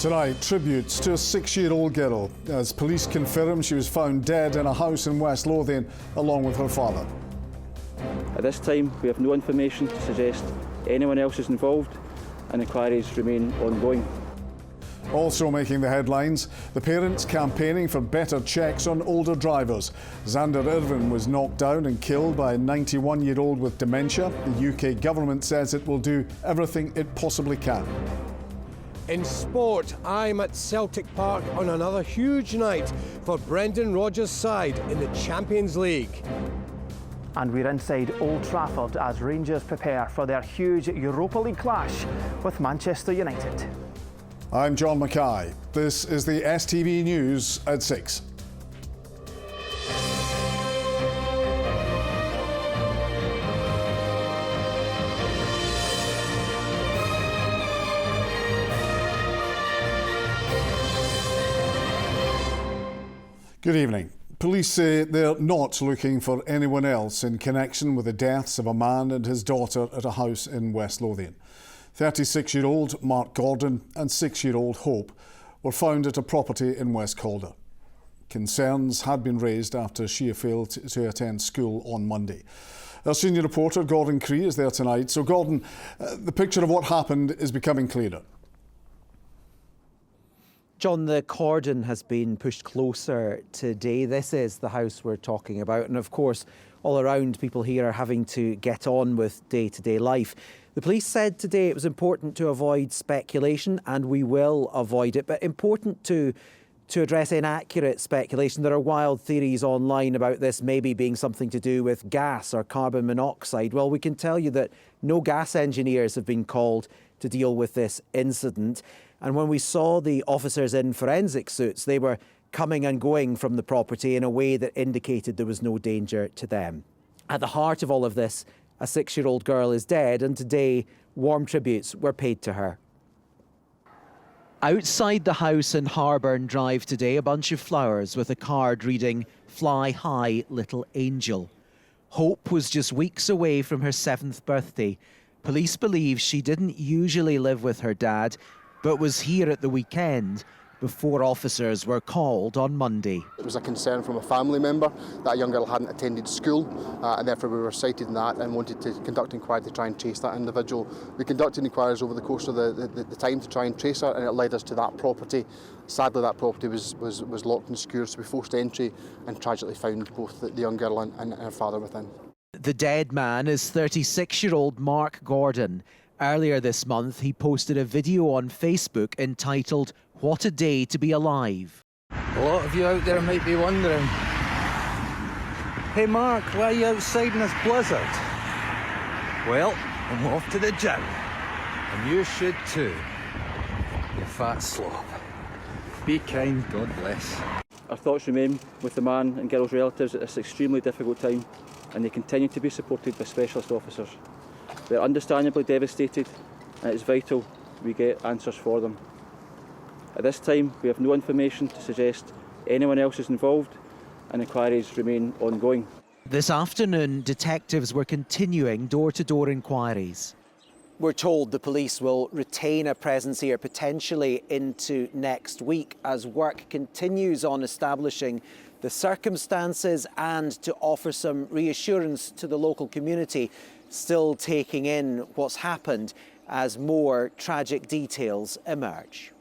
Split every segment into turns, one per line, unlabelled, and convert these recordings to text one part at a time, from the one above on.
Tonight, tributes to a 6-year-old girl as police confirm she was found dead in a house in West Lothian along with her father.
At this time, we have no information to suggest anyone else is involved, and inquiries remain ongoing.
Also making the headlines, the parents campaigning for better checks on older drivers. Xander Irvin was knocked down and killed by a 91-year-old with dementia. The UK government says it will do everything it possibly can.
In sport, I'm at Celtic Park on another huge night for Brendan Rodgers' side in the Champions League.
And we're inside Old Trafford as Rangers prepare for their huge Europa League clash with Manchester United.
I'm John Mackay. This is the STV News at 6. Good evening. Police say they're not looking for anyone else in connection with the deaths of a man and his daughter at a house in West Lothian. 36-year-old Mark Gordon and 6-year-old Hope were found at a property in West Calder. Concerns had been raised after she failed to attend school on Monday. Our senior reporter Gordon Cree is there tonight. So Gordon, the picture of what happened is becoming clearer.
John, the cordon has been pushed closer today. This is the house we're talking about. And of course, all around, people here are having to get on with day-to-day life. The police said today it was important to avoid speculation, and we will avoid it, but important to address inaccurate speculation. There are wild theories online about this maybe being something to do with gas or carbon monoxide. Well, we can tell you that no gas engineers have been called to deal with this incident. And when we saw the officers in forensic suits, they were coming and going from the property in a way that indicated there was no danger to them. At the heart of all of this, a 6-year-old girl is dead, and today warm tributes were paid to her. Outside the house in Harburn Drive today, a bunch of flowers with a card reading, "Fly high, little angel." Hope was just weeks away from her 7th birthday. Police believe she didn't usually live with her dad, but was here at the weekend before officers were called on Monday.
It was a concern from a family member that a young girl hadn't attended school, and therefore we were cited in that and wanted to conduct inquiry to try and trace that individual. We conducted inquiries over the course of the time to try and trace her, and it led us to that property. Sadly, that property was locked and secured, so we forced entry and tragically found both the young girl and her father within.
The dead man is 36-year-old Mark Gordon. Earlier this month, he posted a video on Facebook entitled, "What a Day to Be Alive."
A lot of you out there might be wondering, "Hey Mark, why are you outside in this blizzard?" Well, I'm off to the gym, and you should too, you fat slob. Be kind, God bless.
Our thoughts remain with the man and girl's relatives at this extremely difficult time, and they continue to be supported by specialist officers. They're understandably devastated, and it's vital we get answers for them. At this time, we have no information to suggest anyone else is involved, and inquiries remain ongoing.
This afternoon, detectives were continuing door-to-door inquiries. We're told the police will retain a presence here potentially into next week as work continues on establishing the circumstances and to offer some reassurance to the local community, still taking in what's happened as more tragic details emerge.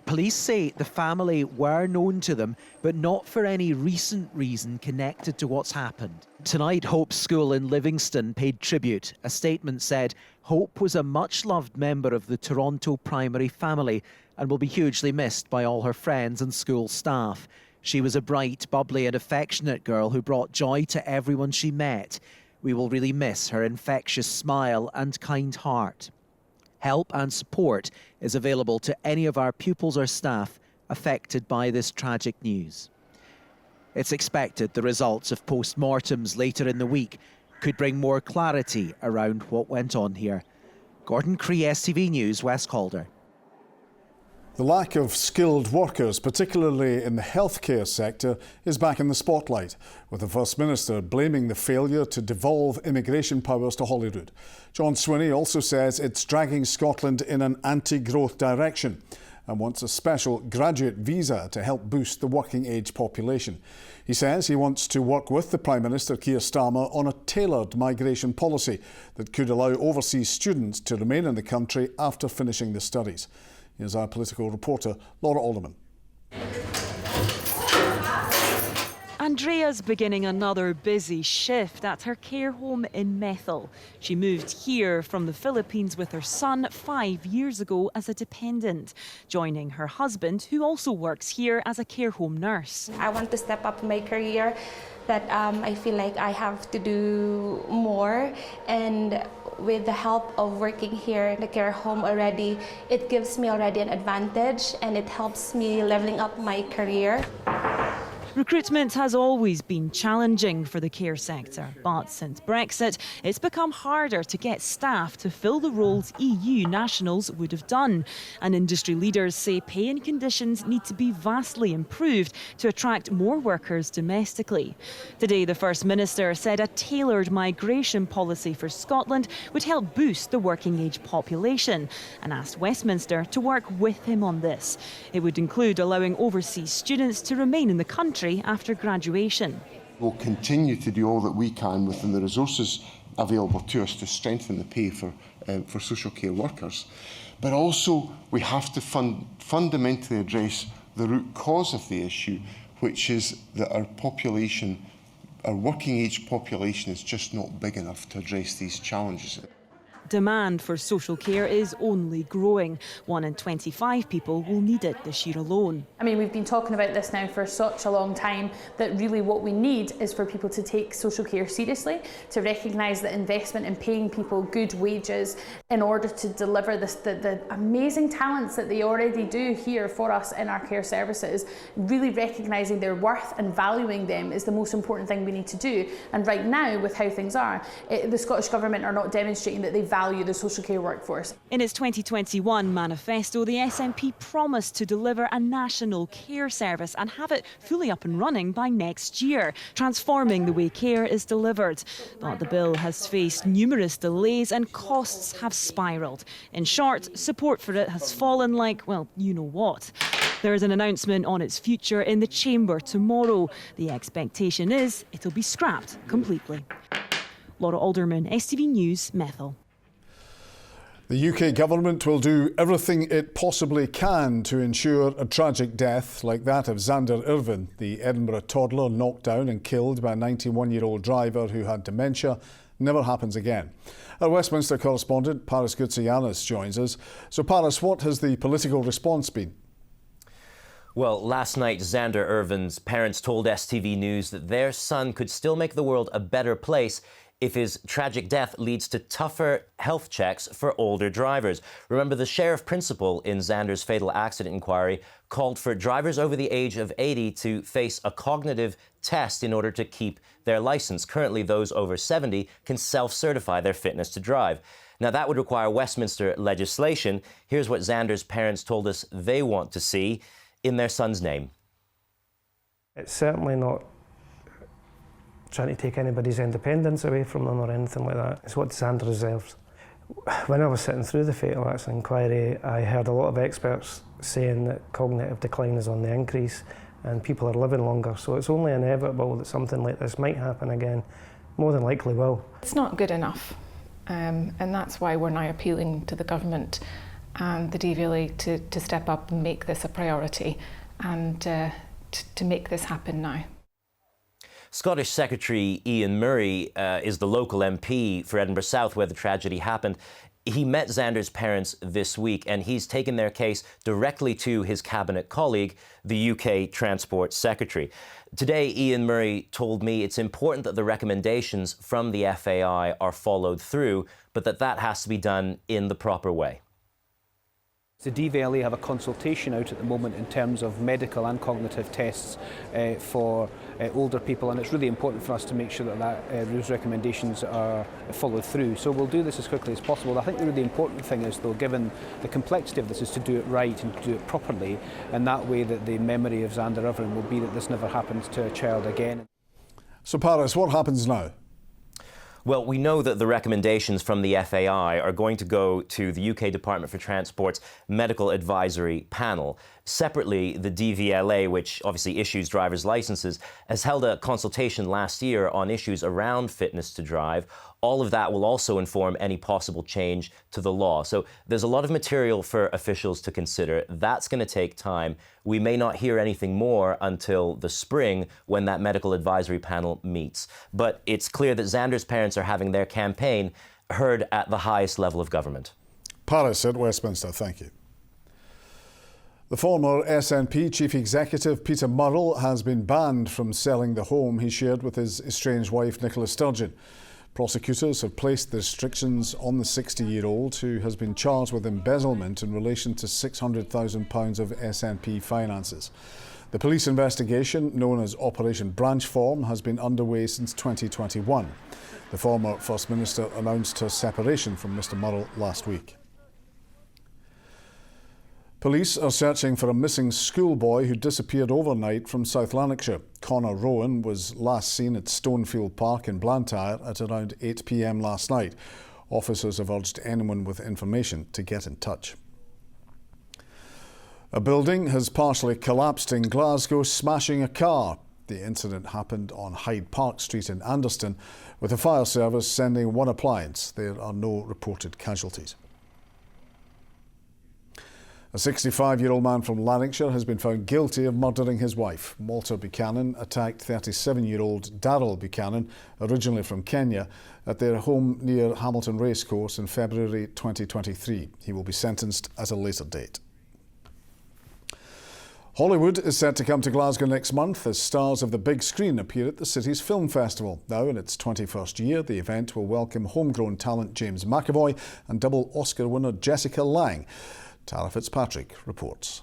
Police say the family were known to them, but not for any recent reason connected to what's happened. Tonight, Hope's school in Livingston paid tribute. A statement said Hope was a much-loved member of the Toronto primary family and will be hugely missed by all her friends and school staff. She was a bright, bubbly and affectionate girl who brought joy to everyone she met. We will really miss her infectious smile and kind heart. Help and support is available to any of our pupils or staff affected by this tragic news. It's expected the results of post-mortems later in the week could bring more clarity around what went on here. Gordon Cree, STV News, West Calder.
The lack of skilled workers, particularly in the healthcare sector, is back in the spotlight, with the First Minister blaming the failure to devolve immigration powers to Holyrood. John Swinney also says it's dragging Scotland in an anti-growth direction. and wants a special graduate visa to help boost the working age population. He says he wants to work with the Prime Minister Keir Starmer on a tailored migration policy that could allow overseas students to remain in the country after finishing their studies. Here's our political reporter, Laura Alderman.
Andrea's beginning another busy shift at her care home in Methil. She moved here from the Philippines with her son 5 years ago as a dependent, joining her husband, who also works here as a care home nurse.
I want to step up my career, that I feel like I have to do more, and with the help of working here in the care home already, it gives me already an advantage and it helps me leveling up my career.
Recruitment has always been challenging for the care sector, but since Brexit, it's become harder to get staff to fill the roles EU nationals would have done. And industry leaders say pay and conditions need to be vastly improved to attract more workers domestically. Today, the First Minister said a tailored migration policy for Scotland would help boost the working age population and asked Westminster to work with him on this. It would include allowing overseas students to remain in the country after graduation.
We'll continue to do all that we can within the resources available to us to strengthen the pay for social care workers. But also we have to fundamentally address the root cause of the issue, which is that our population, our working age population, is just not big enough to address these challenges.
Demand for social care is only growing. 1 in 25 people will need it this year alone.
I mean, we've been talking about this now for such a long time that really what we need is for people to take social care seriously, to recognise the investment in paying people good wages in order to deliver the amazing talents that they already do here for us in our care services. Really recognising their worth and valuing them is the most important thing we need to do. And right now, with how things are, the Scottish Government are not demonstrating that they value the social care workforce.
In its 2021 manifesto, the SNP promised to deliver a national care service and have it fully up and running by next year, transforming the way care is delivered. But the bill has faced numerous delays and costs have spiralled. In short, support for it has fallen like, well, you know what. There is an announcement on its future in the Chamber tomorrow. The expectation is it'll be scrapped completely. Laura Alderman, STV News, Methil.
The UK government will do everything it possibly can to ensure a tragic death like that of Xander Irvin, the Edinburgh toddler knocked down and killed by a 91-year-old driver who had dementia, never happens again. Our Westminster correspondent, Paris Goutsianis, joins us. So, Paris, what has the political response been?
Well, last night, Xander Irvin's parents told STV News that their son could still make the world a better place if his tragic death leads to tougher health checks for older drivers. Remember, the Sheriff Principal in Xander's fatal accident inquiry called for drivers over the age of 80 to face a cognitive test in order to keep their licence. Currently, those over 70 can self-certify their fitness to drive. Now, that would require Westminster legislation. Here's what Xander's parents told us they want to see in their son's name.
It's certainly not trying to take anybody's independence away from them or anything like that. It's what Xander deserves. When I was sitting through the fatal accident inquiry, I heard a lot of experts saying that cognitive decline is on the increase and people are living longer, so it's only inevitable that something like this might happen again. More than likely will.
It's not good enough, and that's why we're now appealing to the government and the DVLA to step up and make this a priority and to make this happen now.
Scottish Secretary Ian Murray is the local MP for Edinburgh South where the tragedy happened. He met Xander's parents this week and he's taken their case directly to his cabinet colleague, the UK Transport Secretary. Today, Ian Murray told me it's important that the recommendations from the FAI are followed through, but that has to be done in the proper way.
The DVLA have a consultation out at the moment in terms of medical and cognitive tests for older people, and it's really important for us to make sure that those recommendations are followed through. So we'll do this as quickly as possible. I think the really important thing is, though, given the complexity of this, is to do it right and to do it properly, and that way that the memory of Xander Irvin will be that this never happens to a child again.
So, Paris, what happens now?
Well, we know that the recommendations from the FAI are going to go to the UK Department for Transport's Medical Advisory Panel. Separately, the DVLA, which obviously issues driver's licenses, has held a consultation last year on issues around fitness to drive. All of that will also inform any possible change to the law. So there's a lot of material for officials to consider. That's going to take time. We may not hear anything more until the spring when that medical advisory panel meets. But it's clear that Xander's parents are having their campaign heard at the highest level of government.
Paris at Westminster, thank you. The former SNP Chief Executive Peter Murrell has been banned from selling the home he shared with his estranged wife Nicola Sturgeon. Prosecutors have placed the restrictions on the 60-year-old, who has been charged with embezzlement in relation to £600,000 of SNP finances. The police investigation, known as Operation Branchform, has been underway since 2021. The former First Minister announced her separation from Mr Murrell last week. Police are searching for a missing schoolboy who disappeared overnight from South Lanarkshire. Connor Rowan was last seen at Stonefield Park in Blantyre at around 8 p.m. last night. Officers have urged anyone with information to get in touch. A building has partially collapsed in Glasgow, smashing a car. The incident happened on Hyde Park Street in Anderston, with the fire service sending one appliance. There are no reported casualties. A 65-year-old man from Lanarkshire has been found guilty of murdering his wife. Walter Buchanan attacked 37-year-old Darryl Buchanan, originally from Kenya, at their home near Hamilton Racecourse in February 2023. He will be sentenced at a later date. Hollywood is set to come to Glasgow next month as stars of the big screen appear at the city's film festival. Now in its 21st year, the event will welcome homegrown talent James McAvoy and double Oscar winner Jessica Lange. Tara Fitzpatrick reports.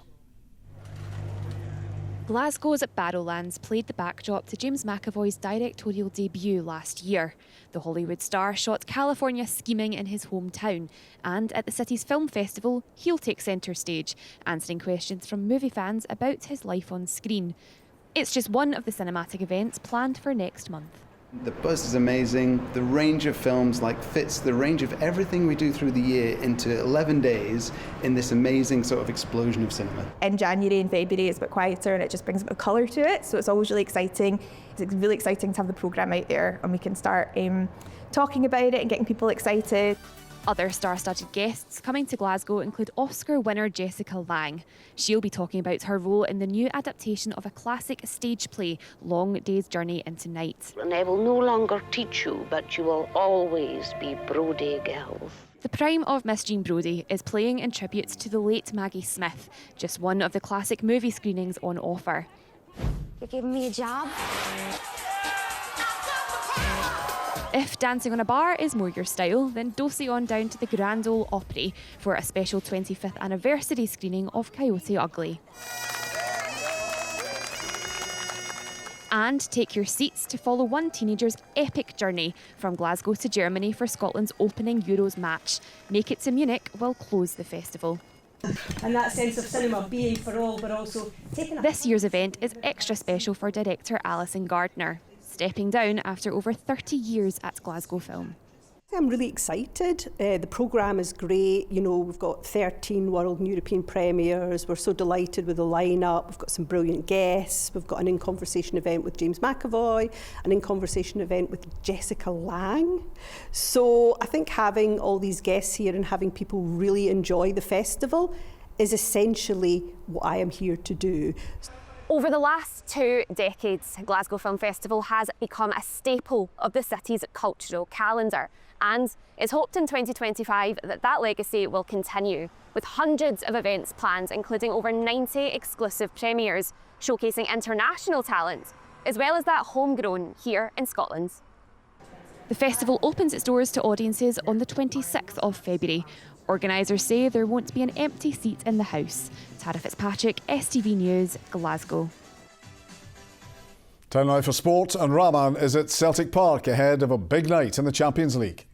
Glasgow's Barrowlands played the backdrop to James McAvoy's directorial debut last year. The Hollywood star shot California scheming in his hometown, and at the city's film festival, he'll take centre stage, answering questions from movie fans about his life on screen. It's just one of the cinematic events planned for next month.
The buzz is amazing. The range of films fits the range of everything we do through the year into 11 days in this amazing sort of explosion of cinema.
In January and February it's a bit quieter and it just brings a bit of colour to it, so it's always really exciting. It's really exciting to have the programme out there and we can start talking about it and getting people excited.
Other star-studded guests coming to Glasgow include Oscar winner Jessica Lange. She'll be talking about her role in the new adaptation of a classic stage play, Long Day's Journey into Night.
And I will no longer teach you, but you will always be Brodie girls.
The prime of Miss Jean Brodie is playing in tribute to the late Maggie Smith, just one of the classic movie screenings on offer.
You're giving me a job?
If dancing on a bar is more your style, then dossy on down to the Grand Ole Opry for a special 25th anniversary screening of Coyote Ugly. And take your seats to follow one teenager's epic journey from Glasgow to Germany for Scotland's opening Euros match. Make it to Munich will close the festival.
And that sense of cinema being for all, but also taking...
This year's event is extra special for director Alison Gardner, stepping down after over 30 years at Glasgow Film.
I'm really excited. The programme is great. You know, we've got 13 world and European premieres. We're so delighted with the lineup. We've got some brilliant guests. We've got an In Conversation event with James McAvoy, an In Conversation event with Jessica Lange. So I think having all these guests here and having people really enjoy the festival is essentially what I am here to do.
Over the last 2 decades, Glasgow Film Festival has become a staple of the city's cultural calendar. And it's hoped in 2025 that legacy will continue, with hundreds of events planned, including over 90 exclusive premieres, showcasing international talent, as well as that homegrown here in Scotland. The festival opens its doors to audiences on the 26th of February. Organisers say there won't be an empty seat in the house. Tara Fitzpatrick, STV News, Glasgow.
Time now for sport, and Rahman is at Celtic Park ahead of a big night in the Champions League.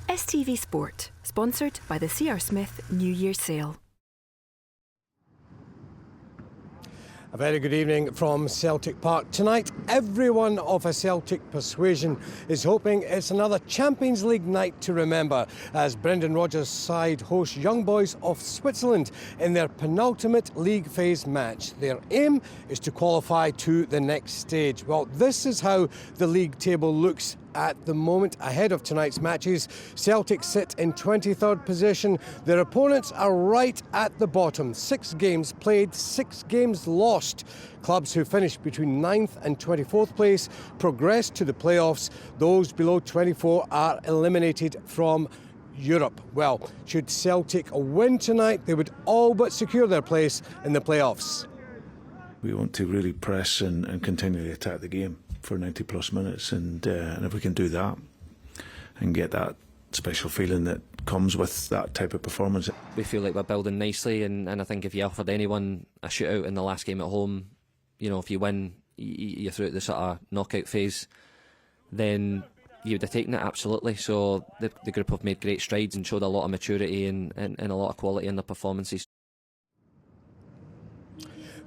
STV Sport, sponsored by the C.R. Smith New Year Sale.
A very good evening from Celtic Park. Tonight, everyone of a Celtic persuasion is hoping it's another Champions League night to remember as Brendan Rodgers' side host Young Boys of Switzerland in their penultimate league phase match. Their aim is to qualify to the next stage. Well, this is how the league table looks at the moment ahead of tonight's matches. Celtic sit in 23rd position. Their opponents are right at the bottom. 6 games played, 6 games lost. Clubs who finished between 9th and 24th place progress to the playoffs. Those below 24 are eliminated from Europe. Well, should Celtic win tonight, they would all but secure their place in the playoffs.
We want to really press and continually attack the game for 90 plus minutes, and if we can do that and get that special feeling that comes with that type of performance.
We feel like we're building nicely, and I think if you offered anyone a shootout in the last game at home, you know, if you win, you're through the sort of knockout phase, then you would have taken it, absolutely. So the group have made great strides and showed a lot of maturity and a lot of quality in their performances.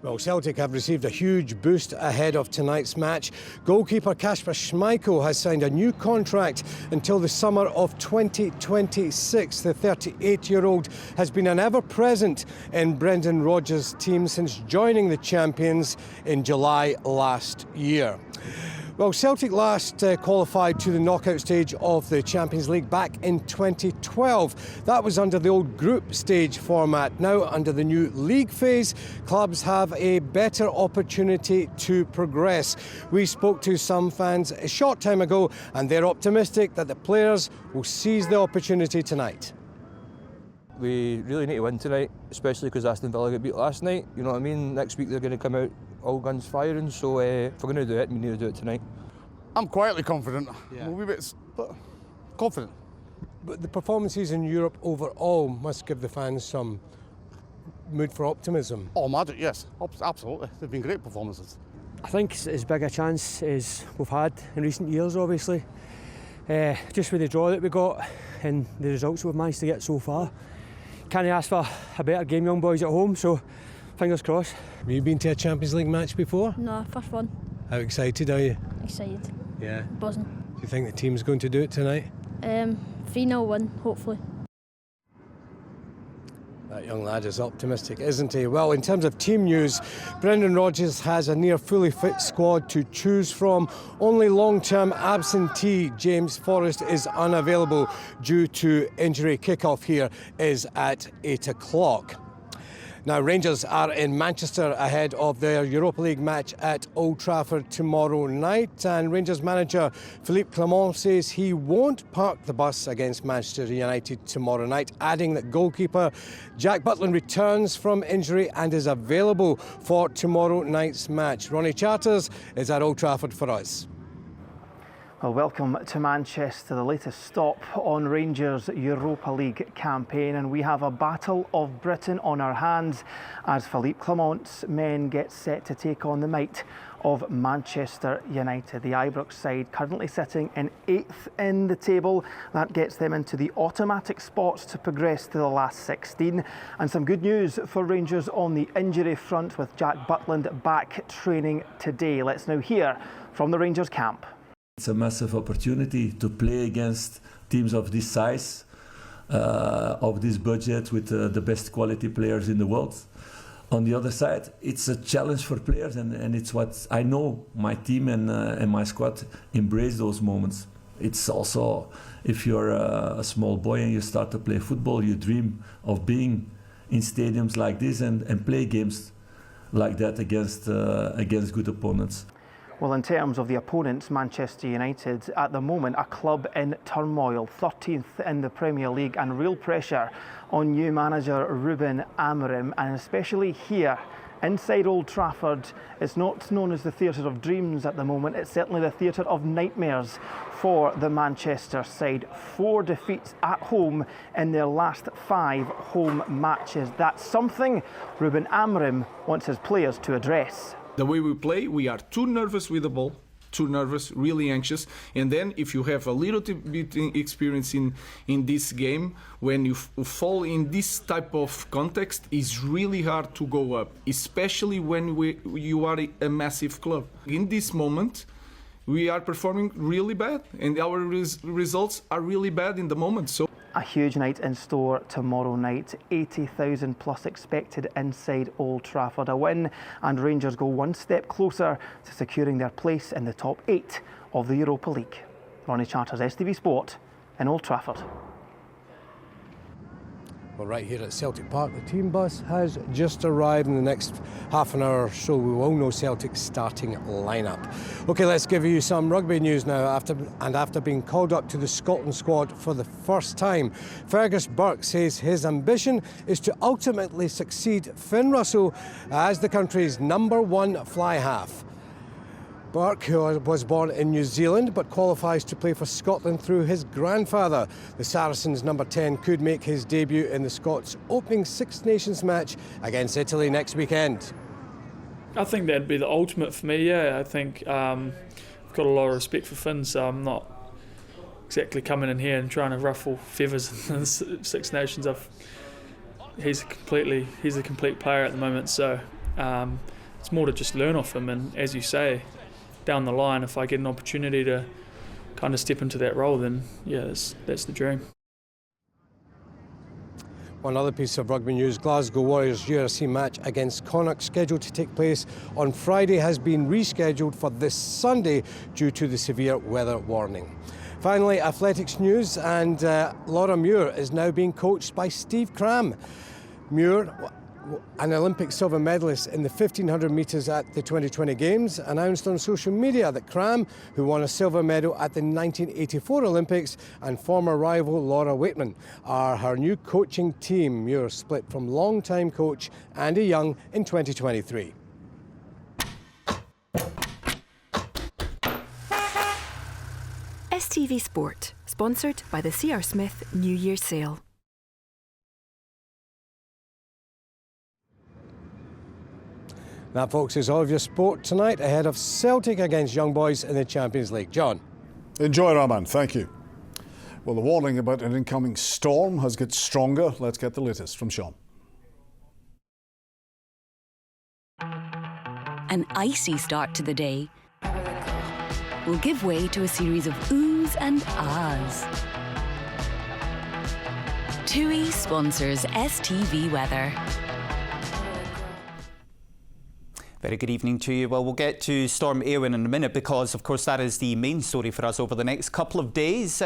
Well, Celtic have received a huge boost ahead of tonight's match. Goalkeeper Kasper Schmeichel has signed a new contract until the summer of 2026. The 38-year-old has been an ever-present in Brendan Rodgers' team since joining the champions in July last year. Well, Celtic last qualified to the knockout stage of the Champions League back in 2012. That was under the old group stage format. Now, under the new league phase, clubs have a better opportunity to progress. We spoke to some fans a short time ago, and they're optimistic that the players will seize the opportunity tonight.
We really need to win tonight, especially because Aston Villa got beat last night. You know what I mean? Next week they're going to come out all guns firing, so if we're going to do it, we need to do it tonight.
I'm quietly confident. Yeah. We'll be a bit confident.
But the performances in Europe overall must give the fans some mood for optimism.
Oh, magic, yes. Absolutely. They've been great performances.
I think it's as big a chance as we've had in recent years, obviously. Just with the draw that we got and the results we've managed to get so far. Can't ask for a better game, Young Boys at home, so fingers crossed.
Have you been to a Champions League match before?
No, first one.
How excited are you?
Excited.
Yeah.
Buzzing.
Do you think the team's going to do it tonight?
3-0 win, hopefully.
That young lad is optimistic, isn't he? Well, in terms of team news, Brendan Rodgers has a near fully fit squad to choose from. Only long-term absentee James Forrest is unavailable due to injury. Kick-off here is at 8 o'clock. Now, Rangers are in Manchester ahead of their Europa League match at Old Trafford tomorrow night, and Rangers manager Philippe Clement says he won't park the bus against Manchester United tomorrow night, adding that goalkeeper Jack Butland returns from injury and is available for tomorrow night's match. Ronnie Charters is at Old Trafford for us.
Well, welcome to Manchester, the latest stop on Rangers' Europa League campaign, and we have a battle of Britain on our hands as Philippe Clement's men get set to take on the might of Manchester United. The Ibrox side currently sitting in 8th in the table. That gets them into the automatic spots to progress to the last 16. And some good news for Rangers on the injury front with Jack Butland back training today. Let's now hear from the Rangers camp.
It's a massive opportunity to play against teams of this size, of this budget, with the best quality players in the world. On the other side, it's a challenge for players, and it's what I know my team and my squad embrace those moments. It's also, if you're a small boy and you start to play football, you dream of being in stadiums like this and play games like that against good opponents.
Well, in terms of the opponents, Manchester United at the moment a club in turmoil, 13th in the Premier League, and real pressure on new manager Ruben Amorim, and especially here inside Old Trafford. It's not known as the theatre of dreams at the moment, it's certainly the theatre of nightmares for the Manchester side. 4 defeats at home in their last 5 home matches. That's something Ruben Amorim wants his players to address.
The way we play, we are too nervous with the ball,
too nervous, really anxious. And then if you have a little bit experience in this game, when you fall in this type of context, it's really hard to go up, especially when you are a massive club. In this moment, we are performing really bad, and our results are really bad in the moment. So
a huge night in store tomorrow night. 80,000 plus expected inside Old Trafford. A win and Rangers go one step closer to securing their place in the top 8 of the Europa League. Ronnie Charters, STV Sport in Old Trafford.
Well, right here at Celtic Park, the team bus has just arrived. In the next half an hour or so, we will know Celtic's starting lineup. OK, let's give you some rugby news now. After being called up to the Scotland squad for the first time, Fergus Burke says his ambition is to ultimately succeed Finn Russell as the country's #1 fly half. Burke, who was born in New Zealand but qualifies to play for Scotland through his grandfather. The Saracens' #10 could make his debut in the Scots' opening Six Nations match against Italy next weekend.
I think that'd be the ultimate for me, yeah. I think I've got a lot of respect for Finn, so I'm not exactly coming in here and trying to ruffle feathers in the Six Nations. He's a complete player at the moment, so it's more to just learn off him, and as you say, down the line, if I get an opportunity to kind of step into that role, then yeah, that's the dream.
One other piece of rugby news, Glasgow Warriors URC match against Connacht, scheduled to take place on Friday, has been rescheduled for this Sunday due to the severe weather warning. Finally, athletics news, and Laura Muir is now being coached by Steve Cram. Muir, an Olympic silver medalist in the 1500 metres at the 2020 Games, announced on social media that Cram, who won a silver medal at the 1984 Olympics, and former rival Laura Waitman are her new coaching team. Muir split from long-time coach Andy Young in 2023.
STV Sport, sponsored by the C.R. Smith New Year Sale.
That, folks, is all of your sport tonight ahead of Celtic against Young Boys in the Champions League. John.
Enjoy, Rahman. Thank you. Well, the warning about an incoming storm has got stronger. Let's get the latest from Sean.
An icy start to the day will give way to a series of oohs and ahs. TUI sponsors STV Weather.
Very good evening to you. Well, we'll get to Storm Éowyn in a minute because, of course, that is the main story for us over the next couple of days.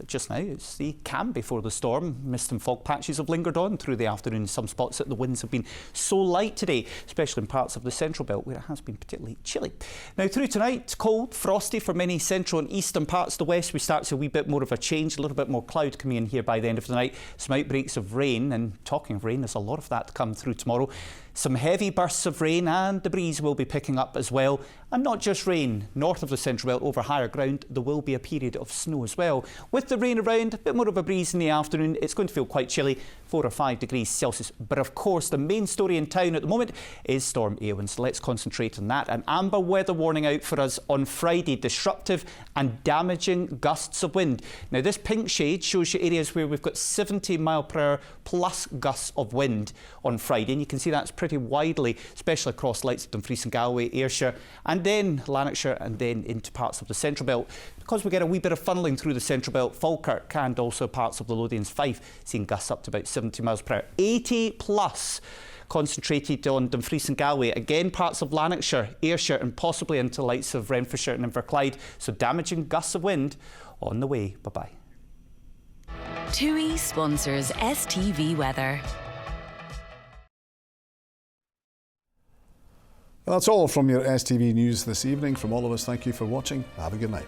Just now, it's the calm before the storm. Mist and fog patches have lingered on through the afternoon in some spots that the winds have been so light today, especially in parts of the central belt where it has been particularly chilly. Now, through tonight, cold, frosty for many central and eastern parts of the west. We start to see a wee bit more of a change, a little bit more cloud coming in here by the end of the night. Some outbreaks of rain, and talking of rain, there's a lot of that to come through tomorrow. Some heavy bursts of rain, and the breeze will be picking up as well. And not just rain. North of the central belt, over higher ground, there will be a period of snow as well. With the rain around, a bit more of a breeze in the afternoon. It's going to feel quite chilly, 4 or 5 degrees Celsius. But of course, the main story in town at the moment is Storm Éowyn. So let's concentrate on that. An amber weather warning out for us on Friday. Disruptive and damaging gusts of wind. Now, this pink shade shows you areas where we've got 70-mile-per-hour plus gusts of wind on Friday. And you can see that's pretty widely, especially across Lights of Dumfries and Galway, Ayrshire, and then Lanarkshire, and then into parts of the central belt. Because we get a wee bit of funneling through the central belt, Falkirk and also parts of the Lothians, Fife, seeing gusts up to about 70 miles per hour. 80 plus concentrated on Dumfries and Galway. Again, parts of Lanarkshire, Ayrshire, and possibly into Lights of Renfrewshire and Inverclyde. So damaging gusts of wind on the way. Bye-bye.
TUI sponsors STV Weather.
That's all from your STV News this evening. From all of us, thank you for watching. Have a good night.